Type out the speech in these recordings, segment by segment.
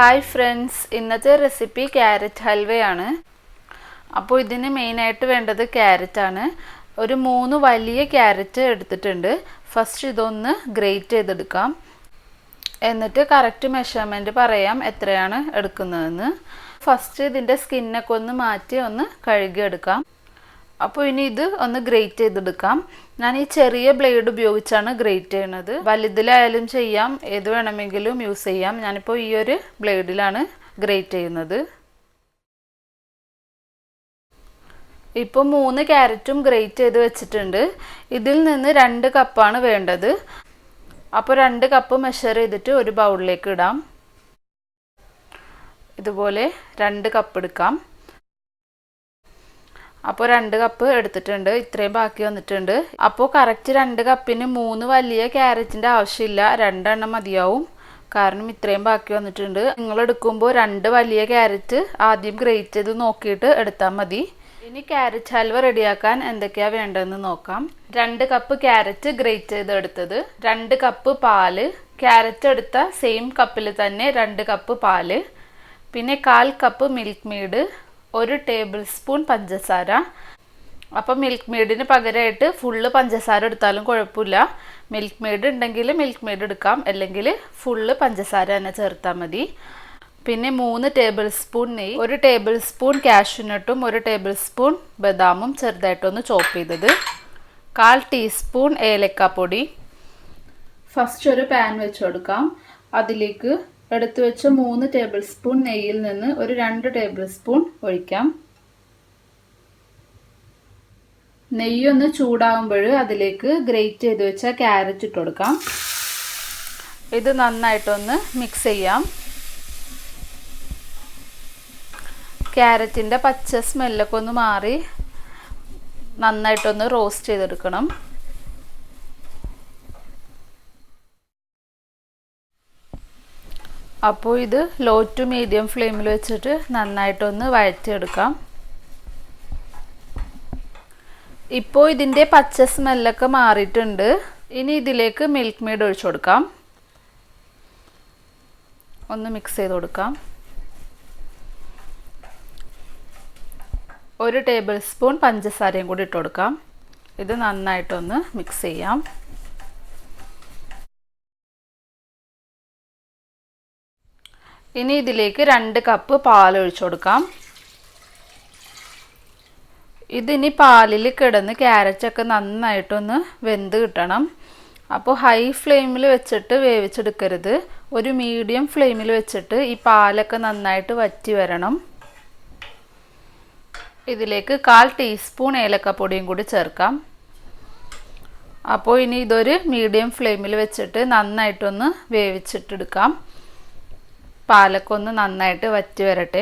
Hi friends, ഇന്നത്തെ recipe carrot ഹൽവയാണ്. അപ്പോൾ ഇതിന് മെയിനായിട്ട് വേണ്ടത് ക്യാരറ്റാണ്. ഒരു 3 വലിയ ക്യാരറ്റ് എടുത്തിട്ടുണ്ട്. ഫസ്റ്റ് ഇതൊന്ന് ഗ്രേറ്റ് ചെയ്തെടുക്കാം. എന്നിട്ട് കറക്റ്റ് മെഷർമെൻറ്റ് പറയാം എത്രയാണ് എടുക്കുന്നതെന്ന്. ഫസ്റ്റ് ഇതിൻ്റെ സ്കിന്നൊക്കെ ഒന്ന് മാറ്റി ഒന്ന് കഴുകിയെടുക്കാം. അപ്പോൾ ഇനി ഇത് ഒന്ന് ഗ്രേറ്റ് ചെയ്തെടുക്കാം. ഞാൻ ഈ ചെറിയ ബ്ലേഡ് ഉപയോഗിച്ചാണ് ഗ്രേറ്റ് ചെയ്യുന്നത്. വലുതിലായാലും ചെയ്യാം, ഏത് വേണമെങ്കിലും യൂസ് ചെയ്യാം. ഞാനിപ്പോൾ ഈ ഒരു ബ്ലേഡിലാണ് ഗ്രേറ്റ് ചെയ്യുന്നത്. ഇപ്പോൾ 3 ക്യാരറ്റും ഗ്രേറ്റ് ചെയ്ത് വെച്ചിട്ടുണ്ട്. ഇതിൽ നിന്ന് 2 കപ്പാണ് വേണ്ടത്. അപ്പോൾ 2 കപ്പ് മെഷർ ചെയ്തിട്ട് ഒരു ബൗളിലേക്ക് ഇടാം. ഇതുപോലെ 2 കപ്പ് എടുക്കാം. അപ്പോൾ 2 കപ്പ് എടുത്തിട്ടുണ്ട്. ഇത്രയും ബാക്കി വന്നിട്ടുണ്ട്. അപ്പോൾ കറക്റ്റ് 2 കപ്പിന് 3 വലിയ ക്യാരറ്റിൻ്റെ ആവശ്യമില്ല, 2 എണ്ണം മതിയാവും. കാരണം ഇത്രയും ബാക്കി വന്നിട്ടുണ്ട്. നിങ്ങൾ എടുക്കുമ്പോൾ 2 വലിയ ക്യാരറ്റ് ആദ്യം ഗ്രേറ്റ് ചെയ്ത് നോക്കിയിട്ട് എടുത്താൽ മതി. ഇനി ക്യാരറ്റ് ഹൽവ റെഡിയാക്കാൻ എന്തൊക്കെയാണ് വേണ്ടതെന്ന് നോക്കാം. 2 കപ്പ് ക്യാരറ്റ് ഗ്രേറ്റ് ചെയ്ത് എടുത്തത്, 2 കപ്പ് പാല്, ക്യാരറ്റ് എടുത്ത സെയിം കപ്പിൽ തന്നെ 2 കപ്പ് പാല്, പിന്നെ 1/4 cup milk made, 1 table spoon പഞ്ചസാര. അപ്പം മിൽക്ക് മെയ്ഡിന് പകരമായിട്ട് ഫുള്ള് പഞ്ചസാര എടുത്താലും കുഴപ്പമില്ല. മിൽക്ക് മെയ്ഡ് ഉണ്ടെങ്കിൽ മിൽക്ക് മെയ്ഡ് എടുക്കാം, അല്ലെങ്കിൽ ഫുള്ള് പഞ്ചസാര തന്നെ ചേർത്താൽ മതി. പിന്നെ 3 ടേബിൾ സ്പൂൺ നെയ്യ്, 1 ടേബിൾ സ്പൂൺ കാഷ്യൂനട്ടും 1 ടേബിൾ സ്പൂൺ ബദാമും ചെറുതായിട്ടൊന്ന് ചോപ്പ് ചെയ്തത്, 1/4 ടീസ്പൂൺ ഏലക്കാപ്പൊടി. ഫസ്റ്റ് ഒരു പാൻ വെച്ച് കൊടുക്കാം. അതിലേക്ക് എടുത്തു വെച്ച 3 ടേബിൾ സ്പൂൺ നെയ്യിൽ നിന്ന് ഒരു 2 ടേബിൾ സ്പൂൺ ഒഴിക്കാം. നെയ്യൊന്ന് ചൂടാകുമ്പോൾ അതിലേക്ക് ഗ്രേറ്റ് ചെയ്ത് വെച്ച ക്യാരറ്റ് ഇട്ട് കൊടുക്കാം. ഇത് നന്നായിട്ടൊന്ന് മിക്സ് ചെയ്യാം. ക്യാരറ്റിൻ്റെ പച്ച സ്മെല്ലൊക്കെ ഒന്ന് മാറി നന്നായിട്ടൊന്ന് റോസ്റ്റ് ചെയ്തെടുക്കണം. അപ്പോൾ ഇത് ലോ ടു മീഡിയം ഫ്ലെയിമിൽ വെച്ചിട്ട് നന്നായിട്ടൊന്ന് വഴറ്റിയെടുക്കാം. ഇപ്പോൾ ഇതിൻ്റെ പച്ച സ്മെല്ലൊക്കെ മാറിയിട്ടുണ്ട്. ഇനി ഇതിലേക്ക് മിൽക്ക് മെയ്ഡ് ഒഴിച്ചു കൊടുക്കാം. ഒന്ന് മിക്സ് ചെയ്ത് കൊടുക്കാം. 1 ടേബിൾ സ്പൂൺ പഞ്ചസാരയും കൂടി ഇട്ട് കൊടുക്കാം. ഇത് നന്നായിട്ടൊന്ന് മിക്സ് ചെയ്യാം. ഇനി ഇതിലേക്ക് 2 കപ്പ് പാൽ ഒഴിച്ചു കൊടുക്കാം. ഇതിനി പാലിൽ കിടന്ന് ക്യാരറ്റൊക്കെ നന്നായിട്ടൊന്ന് വെന്ത് കിട്ടണം. അപ്പോൾ ഹൈ ഫ്ലെയിമിൽ വെച്ചിട്ട് വേവിച്ചെടുക്കരുത്, ഒരു മീഡിയം ഫ്ലെയിമിൽ വെച്ചിട്ട് ഈ പാലൊക്കെ നന്നായിട്ട് വറ്റി വരണം. ഇതിലേക്ക് 1/4 ടീസ്പൂൺ ഏലക്കപ്പൊടിയും കൂടി ചേർക്കാം. അപ്പോൾ ഇനി ഇതൊരു മീഡിയം ഫ്ലെയിമിൽ വെച്ചിട്ട് നന്നായിട്ടൊന്ന് വേവിച്ചിട്ടെടുക്കാം. പാലൊക്കെ ഒന്ന് നന്നായിട്ട് വറ്റി വരട്ടെ.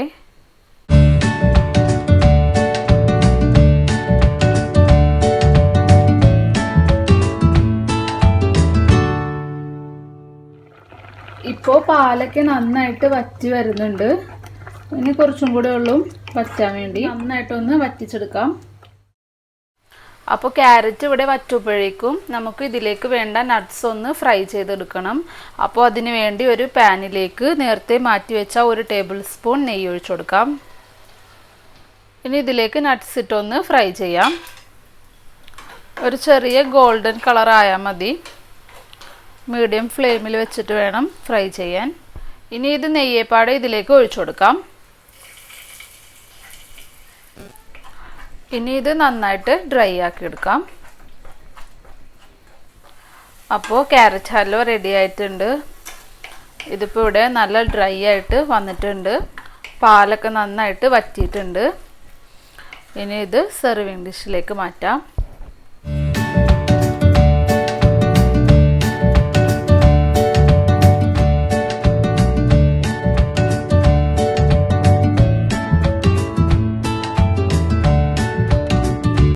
ഇപ്പോൾ പാലൊക്കെ നന്നായിട്ട് വറ്റി വരുന്നുണ്ട്. ഇനി കുറച്ചും കൂടെ ഉള്ളൂ വറ്റാൻ വേണ്ടി. നന്നായിട്ടൊന്ന് വറ്റിച്ചെടുക്കാം. അപ്പോൾ ക്യാരറ്റ് ഇവിടെ വറ്റുമ്പോഴേക്കും നമുക്ക് ഇതിലേക്ക് വേണ്ട നട്ട്സ് ഒന്ന് ഫ്രൈ ചെയ്തെടുക്കണം. അപ്പോൾ അതിന് വേണ്ടി ഒരു പാനിലേക്ക് നേരത്തെ മാറ്റി വെച്ച 1 ടേബിൾ സ്പൂൺ നെയ്യ് ഒഴിച്ചു കൊടുക്കാം. ഇനി ഇതിലേക്ക് നട്ട്സ് ഇട്ടൊന്ന് ഫ്രൈ ചെയ്യാം. ഒരു ചെറിയ ഗോൾഡൻ കളർ ആയാൽ മതി. മീഡിയം ഫ്ലെയിമിൽ വെച്ചിട്ട് വേണം ഫ്രൈ ചെയ്യാൻ. ഇനി ഇത് നെയ്യേപ്പാടെ ഇതിലേക്ക് ഒഴിച്ചു കൊടുക്കാം. ഇനി ഇത് നന്നായിട്ട് ഡ്രൈ ആക്കി എടുക്കാം. അപ്പോൾ ക്യാരറ്റ് ഹൽവ റെഡി ആയിട്ടുണ്ട്. ഇതിപ്പോൾ ഇവിടെ നല്ല ഡ്രൈ ആയിട്ട് വന്നിട്ടുണ്ട്. പാലൊക്കെ നന്നായിട്ട് വറ്റിയിട്ടുണ്ട്. ഇനി ഇത് സെർവിങ് ഡിഷിലേക്ക് മാറ്റാം.